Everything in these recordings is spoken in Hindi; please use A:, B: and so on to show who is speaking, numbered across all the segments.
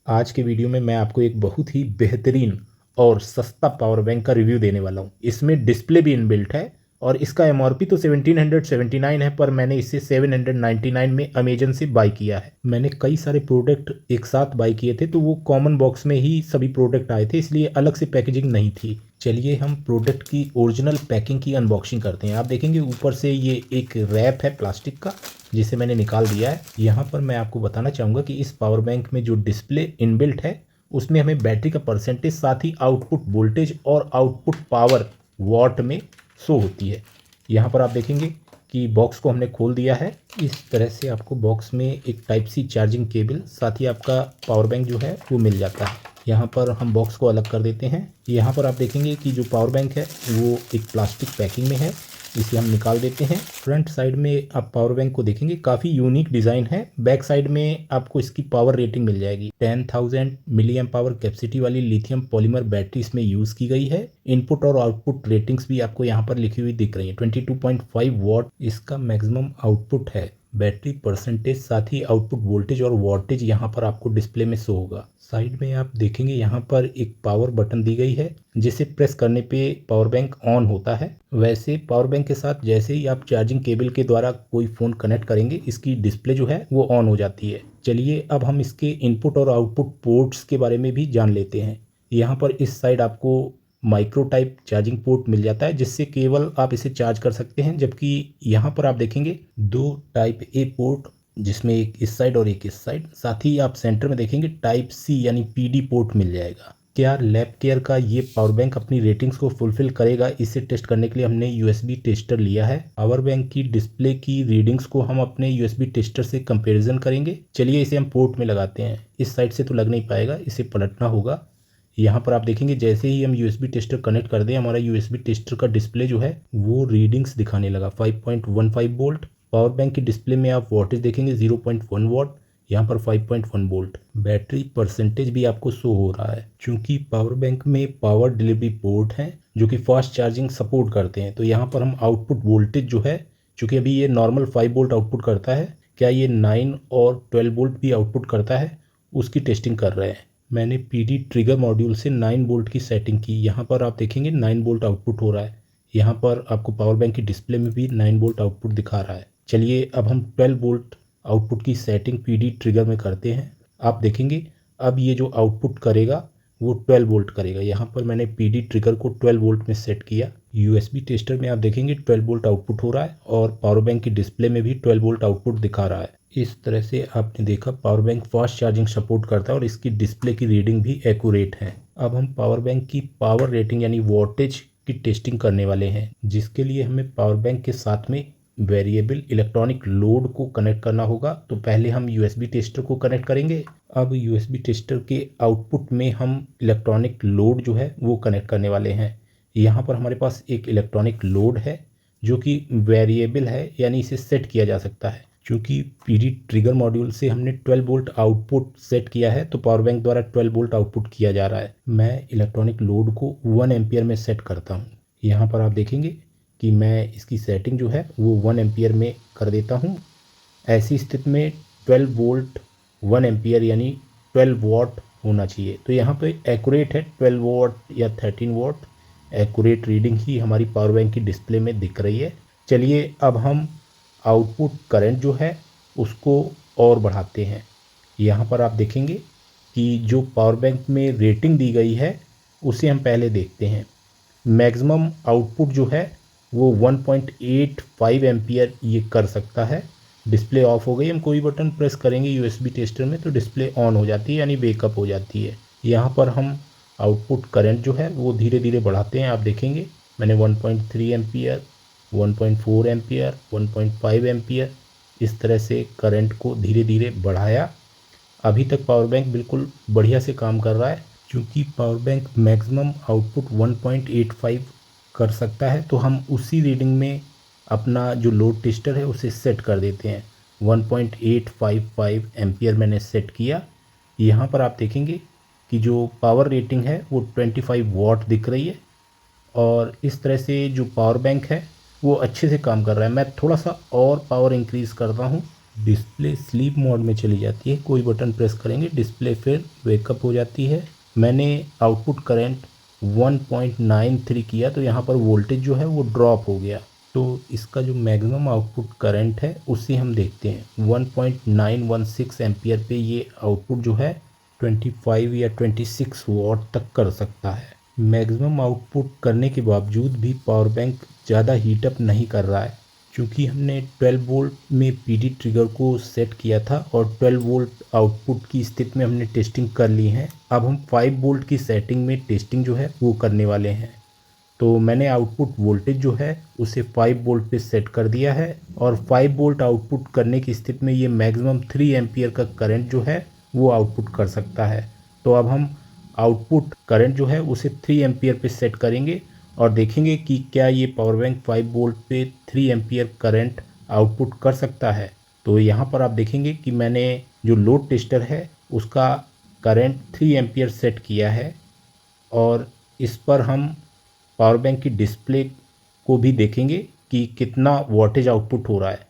A: आज के वीडियो में मैं आपको एक बहुत ही बेहतरीन और सस्ता पावर बैंक का रिव्यू देने वाला हूँ। इसमें डिस्प्ले भी इनबिल्ट है और इसका एमआरपी तो 1779 है, पर मैंने इसे 799 में अमेजन से बाई किया है। मैंने कई सारे प्रोडक्ट एक साथ बाई किए थे, तो वो कॉमन बॉक्स में ही सभी प्रोडक्ट आए थे, इसलिए अलग से पैकेजिंग नहीं थी। चलिए हम प्रोडक्ट की ओरिजिनल पैकिंग की अनबॉक्सिंग करते हैं। आप देखेंगे ऊपर से ये एक रैप है प्लास्टिक का, जिसे मैंने निकाल दिया है। यहाँ पर मैं आपको बताना चाहूँगा कि इस पावर बैंक में जो डिस्प्ले इनबिल्ट है उसमें हमें बैटरी का परसेंटेज, साथ ही आउटपुट वोल्टेज और आउटपुट पावर वॉट में शो होती है। यहाँ पर आप देखेंगे कि बॉक्स को हमने खोल दिया है। इस तरह से आपको बॉक्स में एक टाइप सी चार्जिंग केबल, साथ ही आपका पावर बैंक जो है वो मिल जाता है। यहाँ पर हम बॉक्स को अलग कर देते हैं। यहाँ पर आप देखेंगे कि जो पावर बैंक है वो एक प्लास्टिक पैकिंग में है, इसे हम निकाल देते हैं। फ्रंट साइड में आप पावर बैंक को देखेंगे, काफ़ी यूनिक डिज़ाइन है। बैक साइड में आपको इसकी पावर रेटिंग मिल जाएगी। 10,000 मिली एम्प पावर कैपेसिटी वाली लिथियम पॉलीमर बैटरी इसमें यूज़ की गई है। इनपुट और आउटपुट रेटिंग्स भी आपको यहाँ पर लिखी हुई दिख रही है। 22.5 वॉट इसका मैक्सिमम आउटपुट है। बैटरी परसेंटेज, साथ ही आउटपुट वोल्टेज और वोल्टेज यहाँ पर आपको डिस्प्ले में शो होगा। साइड में आप देखेंगे यहाँ पर एक पावर बटन दी गई है, जिसे प्रेस करने पे पावर बैंक ऑन होता है। वैसे पावर बैंक के साथ जैसे ही आप चार्जिंग केबल के द्वारा कोई फ़ोन कनेक्ट करेंगे, इसकी डिस्प्ले जो है वो ऑन हो जाती है। चलिए अब हम इसके इनपुट और आउटपुट पोर्ट्स के बारे में भी जान लेते हैं। यहाँ पर इस साइड आपको माइक्रो टाइप चार्जिंग पोर्ट मिल जाता है, जिससे केवल आप इसे चार्ज कर सकते हैं। जबकि यहाँ पर आप देखेंगे दो टाइप ए पोर्ट, जिसमें एक इस साइड और एक इस साइड। साथ ही आप सेंटर में देखेंगे टाइप सी यानी पीडी पोर्ट मिल जाएगा। क्या लैब केयर का ये पावर बैंक अपनी रेटिंग्स को फुलफिल करेगा, इसे टेस्ट करने के लिए हमने यूएसबी टेस्टर लिया है। पावर बैंक की डिस्प्ले की रीडिंग्स को हम अपने यूएसबी टेस्टर से कंपैरिजन करेंगे। चलिए इसे हम पोर्ट में लगाते हैं। इस साइड से तो लग नहीं पाएगा, इसे पलटना होगा। यहाँ पर आप देखेंगे जैसे ही हम यूएसबी टेस्टर कनेक्ट कर दें, हमारा यूएसबी टेस्टर का डिस्प्ले जो है वो रीडिंग्स दिखाने लगा। 5.15 वोल्ट। पावर बैंक की डिस्प्ले में आप वोल्टेज देखेंगे 0.1 वॉट, यहाँ पर 5.1 वोल्ट। बैटरी परसेंटेज भी आपको शो हो रहा है। चूंकि पावर बैंक में पावर डिलीवरी पोर्ट हैं जो कि फास्ट चार्जिंग सपोर्ट करते हैं, तो यहाँ पर हम आउटपुट वोल्टेज जो है, चूँकि अभी ये नॉर्मल 5 वोल्ट आउटपुट करता है, क्या ये 9 और 12 वोल्ट भी आउटपुट करता है, उसकी टेस्टिंग कर रहे हैं। मैंने पीडी ट्रिगर मॉड्यूल से 9 वोल्ट की सेटिंग की। यहाँ पर आप देखेंगे 9 वोल्ट आउटपुट हो रहा है। यहाँ पर आपको पावर बैंक की डिस्प्ले में भी 9 वोल्ट आउटपुट दिखा रहा है। चलिए अब हम 12 वोल्ट आउटपुट की सेटिंग पीडी ट्रिगर में करते हैं। आप देखेंगे अब ये जो आउटपुट करेगा वो 12 वोल्ट करेगा। यहाँ पर मैंने पीडी ट्रिगर को 12 वोल्ट में सेट किया। यूएसबी टेस्टर में आप देखेंगे 12 वोल्ट आउटपुट हो रहा है और पावर बैंक की डिस्प्ले में भी 12 वोल्ट आउटपुट दिखा रहा है। इस तरह से आपने देखा power bank fast charging support करता है और इसकी डिस्प्ले की रीडिंग भी एक्यूरेट है। अब हम पावर बैंक की पावर रेटिंग यानी वोल्टेज की टेस्टिंग करने वाले हैं, जिसके लिए हमें पावर बैंक के साथ में वेरिएबल इलेक्ट्रॉनिक लोड को कनेक्ट करना होगा। तो पहले हम यूएसबी टेस्टर को कनेक्ट करेंगे। अब यूएसबी टेस्टर के आउटपुट में हम इलेक्ट्रॉनिक लोड जो है वो कनेक्ट करने वाले हैं। यहाँ पर हमारे पास एक इलेक्ट्रॉनिक लोड है जो कि वेरिएबल है, यानी इसे सेट किया जा सकता है। क्योंकि पीडी ट्रिगर मॉड्यूल से हमने 12 वोल्ट आउटपुट सेट किया है, तो पावर बैंक द्वारा 12 वोल्ट आउटपुट किया जा रहा है। मैं इलेक्ट्रॉनिक लोड को 1 एम्पियर में सेट करता हूँ। यहाँ पर आप देखेंगे कि मैं इसकी सेटिंग जो है वो 1 एम्पियर में कर देता हूँ। ऐसी स्थिति में 12 वोल्ट 1 एम्पियर यानी 12 वॉट होना चाहिए। तो यहाँ पे एक्यूरेट है 12 वॉट या 13 वॉट। एक्यूरेट रीडिंग ही हमारी पावर बैंक की डिस्प्ले में दिख रही है। चलिए अब हम आउटपुट करंट जो है उसको और बढ़ाते हैं। यहाँ पर आप देखेंगे कि जो पावर बैंक में रेटिंग दी गई है उसे हम पहले देखते हैं। मैक्सिमम आउटपुट जो है वो 1.85 एम्पियर ये कर सकता है। डिस्प्ले ऑफ हो गई। हम कोई बटन प्रेस करेंगे यूएसबी टेस्टर में तो डिस्प्ले ऑन हो जाती है, यानी वेकअप हो जाती है। यहाँ पर हम आउटपुट करंट जो है वो धीरे धीरे बढ़ाते हैं। आप देखेंगे मैंने 1.3 एम्पियर, 1.4 एम्पियर, 1.5 एम्पियर इस तरह से करंट को धीरे धीरे बढ़ाया। अभी तक पावर बैंक बिल्कुल बढ़िया से काम कर रहा है। क्योंकि पावर बैंक मैक्सिमम आउटपुट 1.85 कर सकता है, तो हम उसी रीडिंग में अपना जो लोड टेस्टर है उसे सेट कर देते हैं। 1.855 एम्पियर मैंने सेट किया। यहाँ पर आप देखेंगे कि जो पावर रेटिंग है वो 25 वॉट दिख रही है और इस तरह से जो पावर बैंक है वो अच्छे से काम कर रहा है। मैं थोड़ा सा और पावर इंक्रीज़ करता हूँ डिस्प्ले स्लीप मोड में चली जाती है, कोई बटन प्रेस करेंगे डिस्प्ले फिर वेकअप हो जाती है। मैंने आउटपुट करंट 1.93 किया तो यहाँ पर वोल्टेज जो है वो ड्रॉप हो गया। तो इसका जो मैक्सिमम आउटपुट करंट है उससे हम देखते हैं 1.916 एम्पियर पे ये आउटपुट जो है 25 या 26 वॉट तक कर सकता है। मैक्सिमम आउटपुट करने के बावजूद भी पावर बैंक ज़्यादा हीटअप नहीं कर रहा है, क्योंकि हमने 12 वोल्ट में पीडी ट्रिगर को सेट किया था और 12 वोल्ट आउटपुट की स्थिति में हमने टेस्टिंग कर ली है। अब हम 5 वोल्ट की सेटिंग में टेस्टिंग जो है वो करने वाले हैं। तो मैंने आउटपुट वोल्टेज जो है उसे 5 वोल्ट पे सेट कर दिया है और 5 वोल्ट आउटपुट करने की स्थिति में ये मैक्सिमम 3 एम्पियर का करंट जो है वो आउटपुट कर सकता है। तो अब हम आउटपुट करंट जो है उसे 3 एम्पियर पे सेट करेंगे और देखेंगे कि क्या ये पावर बैंक 5 वोल्ट पे 3 एम्पियर करंट आउटपुट कर सकता है। तो यहाँ पर आप देखेंगे कि मैंने जो लोड टेस्टर है उसका करंट 3 एम्पियर सेट किया है और इस पर हम पावर बैंक की डिस्प्ले को भी देखेंगे कि कितना वॉटेज आउटपुट हो रहा है।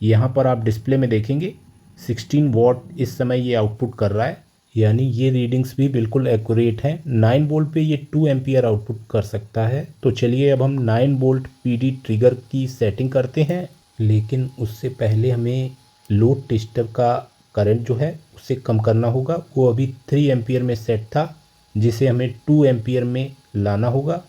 A: यहाँ पर आप डिस्प्ले में देखेंगे 16 वॉट इस समय ये आउटपुट कर रहा है, यानी ये रीडिंग्स भी बिल्कुल एक्यूरेट हैं। 9 वोल्ट पे ये 2 एम्पियर आउटपुट कर सकता है। तो चलिए अब हम 9 वोल्ट पीडी ट्रिगर की सेटिंग करते हैं, लेकिन उससे पहले हमें लोड टेस्टर का करंट जो है उसे कम करना होगा। वो अभी 3 एम्पियर में सेट था, जिसे हमें 2 एम्पियर में लाना होगा।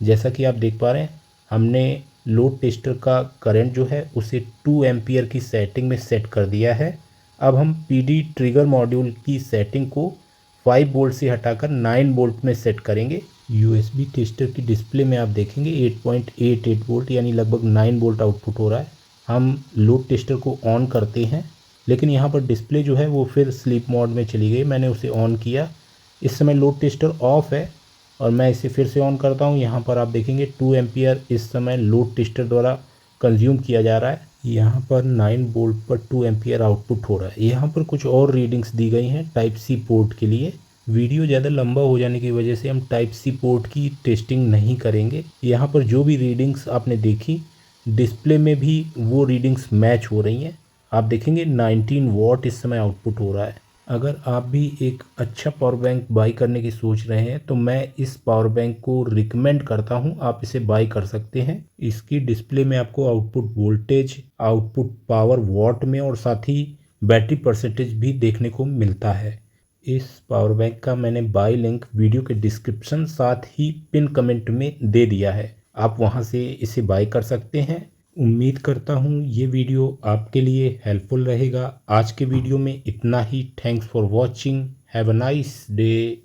A: जैसा कि आप देख पा रहे हैं हमने लोड टेस्टर का करंट जो है उसे 2 एम्पियर की सेटिंग में सेट कर दिया है। अब हम पीडी ट्रिगर मॉड्यूल की सेटिंग को 5 वोल्ट से हटाकर 9 वोल्ट में सेट करेंगे। यूएसबी टेस्टर की डिस्प्ले में आप देखेंगे 8.88 वोल्ट यानी लगभग 9 वोल्ट आउटपुट हो रहा है। हम लोड टेस्टर को ऑन करते हैं, लेकिन यहाँ पर डिस्प्ले जो है वो फिर स्लीप मोड में चली गई। मैंने उसे ऑन किया, इस समय लोड टेस्टर ऑफ है और मैं इसे फिर से ऑन करता हूँ। यहाँ पर आप देखेंगे 2 एम्पियर इस समय लोड टेस्टर द्वारा कंज्यूम किया जा रहा है। यहाँ पर 9 वोल्ट पर 2 एम्पियर आउटपुट हो रहा है। यहाँ पर कुछ और रीडिंग्स दी गई हैं टाइप सी पोर्ट के लिए। वीडियो ज़्यादा लंबा हो जाने की वजह से हम टाइप सी पोर्ट की टेस्टिंग नहीं करेंगे। यहाँ पर जो भी रीडिंग्स आपने देखी डिस्प्ले में भी वो रीडिंग्स मैच हो रही हैं। आप देखेंगे 19 वॉट इस समय आउटपुट हो रहा है। अगर आप भी एक अच्छा पावर बैंक बाई करने की सोच रहे हैं तो मैं इस पावर बैंक को रिकमेंड करता हूं, आप इसे बाई कर सकते हैं। इसकी डिस्प्ले में आपको output voltage, output power what में और साथ ही बैटरी परसेंटेज भी देखने को मिलता है। इस पावर बैंक का मैंने बाई लिंक वीडियो के डिस्क्रिप्शन साथ ही पिन कमेंट में दे दिया है, आप वहां से इसे बाई कर सकते हैं। उम्मीद करता हूँ ये वीडियो आपके लिए हेल्पफुल रहेगा। आज के वीडियो में इतना ही। Thanks for watching. Have a nice day.